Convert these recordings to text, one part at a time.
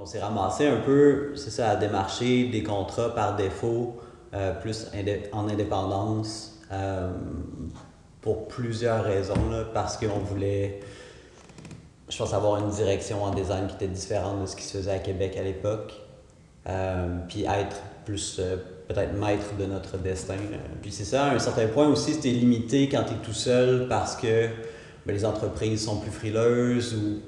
On s'est ramassé un peu, c'est ça, à démarcher des contrats par défaut, plus en indépendance, pour plusieurs raisons, là, parce qu'on voulait, je pense, avoir une direction en design qui était différente de ce qui se faisait à Québec à l'époque, puis être plus peut-être maître de notre destin. Puis c'est ça, à un certain point aussi, c'était limité quand tu es tout seul parce que les entreprises sont plus frileuses ou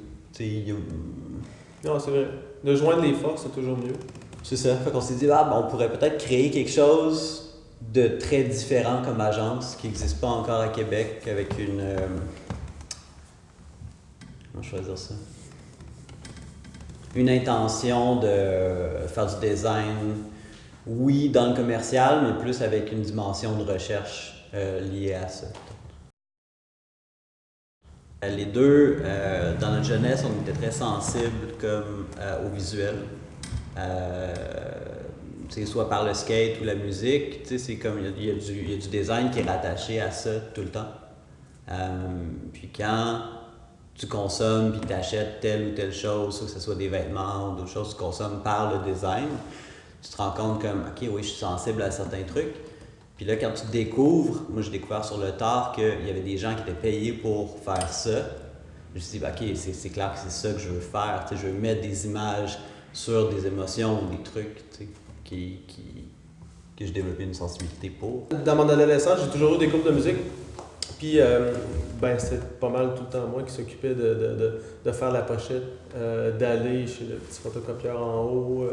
Non, c'est vrai. De joindre les forces, c'est toujours mieux. c'est ça. Fait qu'on s'est dit, ah, ben, on pourrait peut-être créer quelque chose de très différent comme agence qui n'existe pas encore à Québec avec une. Comment choisir ça? Une intention de faire du design, oui, dans le commercial, mais plus avec une dimension de recherche liée à ça. Les deux, dans notre jeunesse, on était très sensibles comme au visuel. Soit par le skate ou la musique, c'est comme il y a du design qui est rattaché à ça tout le temps. Puis quand tu consommes puis tu achètes telle ou telle chose, que ce soit des vêtements ou d'autres choses, tu consommes par le design, tu te rends compte comme, ok, oui, je suis sensible à certains trucs. Puis là, quand tu découvres, moi j'ai découvert sur le tard qu'il y avait des gens qui étaient payés pour faire ça. Je me suis dit, ok, c'est clair que c'est ça que je veux faire. Je veux mettre des images sur des émotions ou des trucs que j'ai développé une sensibilité pour. Dans mon adolescence, j'ai toujours eu des cours de musique. Puis, c'était pas mal tout le temps moi qui s'occupais de faire la pochette, d'aller chez le petit photocopieur en haut,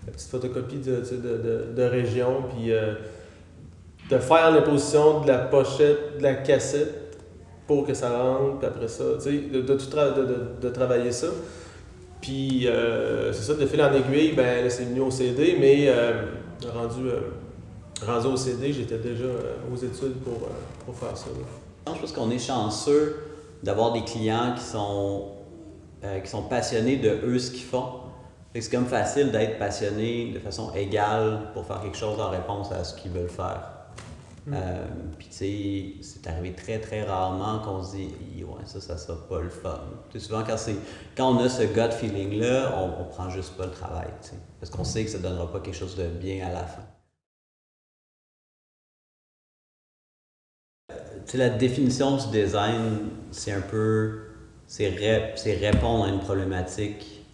la petite photocopie de région, puis de faire l'imposition de la pochette, de la cassette pour que ça rentre, puis après ça, tu sais, de travailler ça. Puis, c'est ça, de fil en aiguille, ben là, c'est venu au CD, mais rendu au CD, j'étais déjà aux études pour faire ça. Je pense qu'on est chanceux d'avoir des clients qui sont passionnés de eux ce qu'ils font. C'est comme facile d'être passionné de façon égale pour faire quelque chose en réponse à ce qu'ils veulent faire. Puis tu sais, c'est arrivé très très rarement qu'on se dit ouais, ça sera pas le fun. T'sais, souvent quand on a ce gut feeling là, on prend juste pas le travail, t'sais, parce qu'on sait que ça donnera pas quelque chose de bien à la fin. T'sais, la définition du design, c'est un peu c'est répondre à une problématique.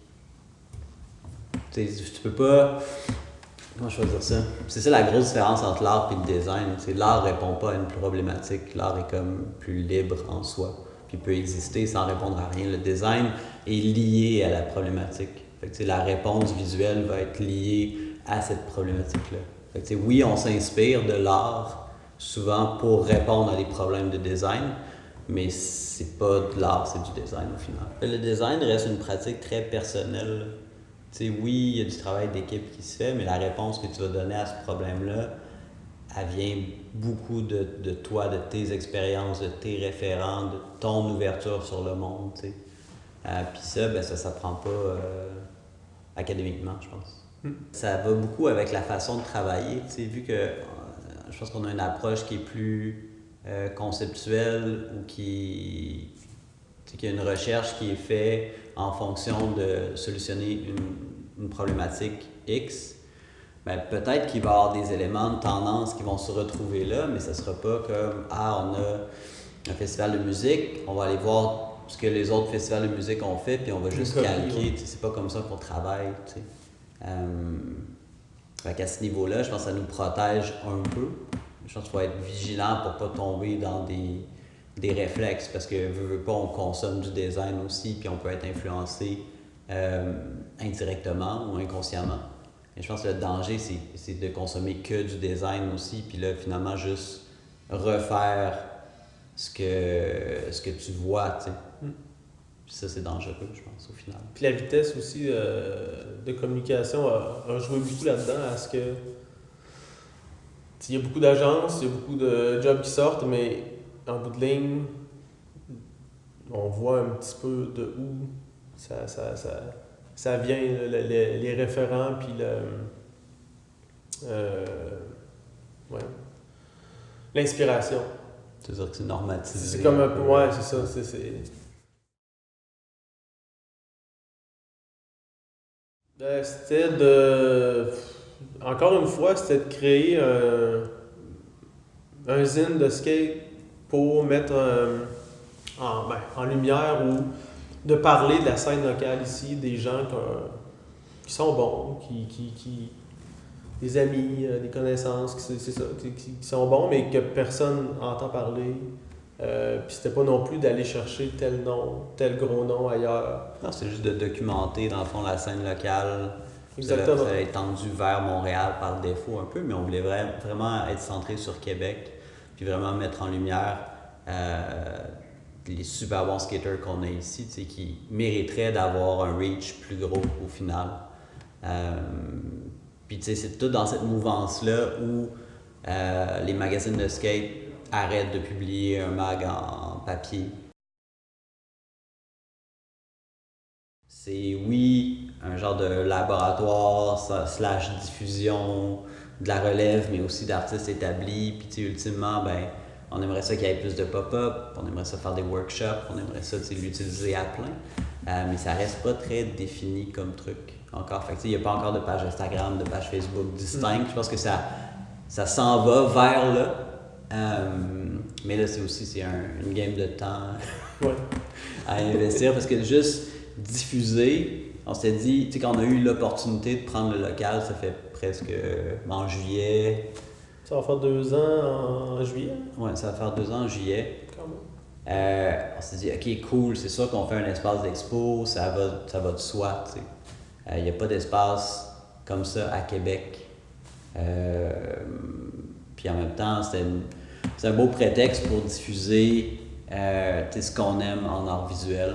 T'sais, tu peux pas. Comment je vais dire ça? C'est ça la grosse différence entre l'art et le design. C'est l'art répond pas à une problématique. L'art est comme plus libre en soi. Puis peut exister sans répondre à rien. Le design est lié à la problématique. Fait que, la réponse visuelle va être liée à cette problématique-là. Fait que, oui, on s'inspire de l'art souvent pour répondre à des problèmes de design, mais c'est pas de l'art, c'est du design au final. Le design reste une pratique très personnelle. T'sais, oui, il y a du travail d'équipe qui se fait, mais la réponse que tu vas donner à ce problème-là, elle vient beaucoup de toi, de tes expériences, de tes référents, de ton ouverture sur le monde. Puis ça, ben, ça s'apprend pas académiquement, je pense. Ça va beaucoup avec la façon de travailler. Vu que je pense qu'on a une approche qui est plus conceptuelle ou qu'il y a une recherche qui est faite en fonction de solutionner une problématique X, ben peut-être qu'il va y avoir des éléments de tendance qui vont se retrouver là, mais ça ne sera pas comme on a un festival de musique, on va aller voir ce que les autres festivals de musique ont fait, puis on va juste calquer. C'est pas comme ça qu'on travaille. Fait qu'à ce niveau-là, je pense que ça nous protège un peu. Je pense qu'il faut être vigilant pour pas tomber dans des réflexes, parce que veut pas, on consomme du design aussi, puis on peut être influencé indirectement ou inconsciemment. Mais je pense que le danger, c'est de consommer que du design aussi, puis là, finalement, juste refaire ce que tu vois, tu sais. Puis ça, c'est dangereux, je pense, au final. Puis la vitesse aussi de communication a joué beaucoup là-dedans, à ce que il y a beaucoup d'agences, il y a beaucoup de jobs qui sortent, mais en bout de ligne, on voit un petit peu de où ça vient, les référents, puis l'inspiration. C'est-à-dire que c'est normatisé. C'est comme un peu, ouais, c'est ça. C'est... C'était de. Encore une fois, c'était de créer un zine de skate pour mettre en lumière ou de parler de la scène locale ici, des gens qui sont bons, des amis, des connaissances, c'est ça, qui sont bons, mais que personne n'entend parler. Puis c'était pas non plus d'aller chercher tel nom, tel gros nom ailleurs. Non, c'est juste de documenter, dans le fond, la scène locale. Exactement. Ça a étendu vers Montréal par défaut un peu, mais on voulait vraiment être centré sur Québec, puis vraiment mettre en lumière les super bons skaters qu'on a ici, qui mériteraient d'avoir un reach plus gros au final. Puis tu sais, c'est tout dans cette mouvance-là où les magazines de skate arrêtent de publier un mag en papier. C'est oui, un genre de laboratoire slash diffusion de la relève, mais aussi d'artistes établis. Puis tu sais, ultimement, ben, on aimerait ça qu'il y ait plus de pop-up, on aimerait ça faire des workshops, on aimerait ça l'utiliser à plein. Mais ça reste pas très défini comme truc encore. Fait que il n'y a pas encore de page Instagram, de page Facebook distincte. Je pense que ça s'en va vers là. Mais là, c'est une game de temps Ouais. à investir parce que juste diffuser, on s'est dit, tu sais, quand on a eu l'opportunité de prendre le local, ça fait presque en juillet. Ça va faire 2 ans en juillet. Ouais, ça va faire 2 ans en juillet. Quand même. On s'est dit, ok, cool, c'est sûr qu'on fait un espace d'expo, ça va de soi, tu sais. Il n'y a pas d'espace comme ça à Québec. Puis en même temps, c'est un beau prétexte pour diffuser ce qu'on aime en art visuel.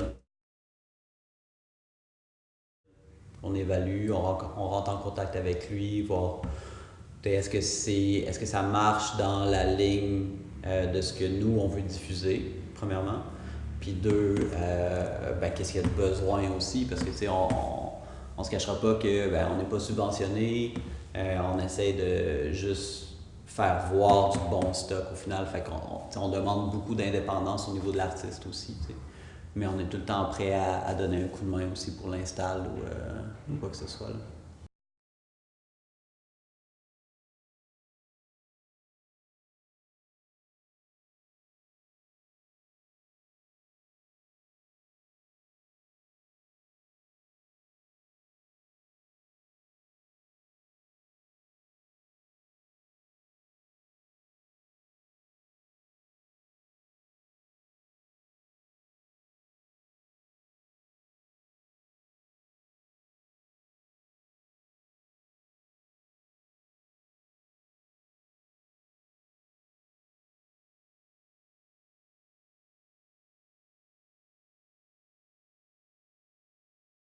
On évalue, on rentre en contact avec lui, voir est-ce que ça marche dans la ligne de ce que nous on veut diffuser, premièrement. Puis deux, qu'est-ce qu'il y a de besoin aussi, parce que tu sais, on se cachera pas que on n'est pas subventionné, on essaie de juste faire voir du bon stock au final, fait qu'on demande beaucoup d'indépendance au niveau de l'artiste aussi, t'sais. Mais on est tout le temps prêt à donner un coup de main aussi pour l'install ou quoi que ce soit là.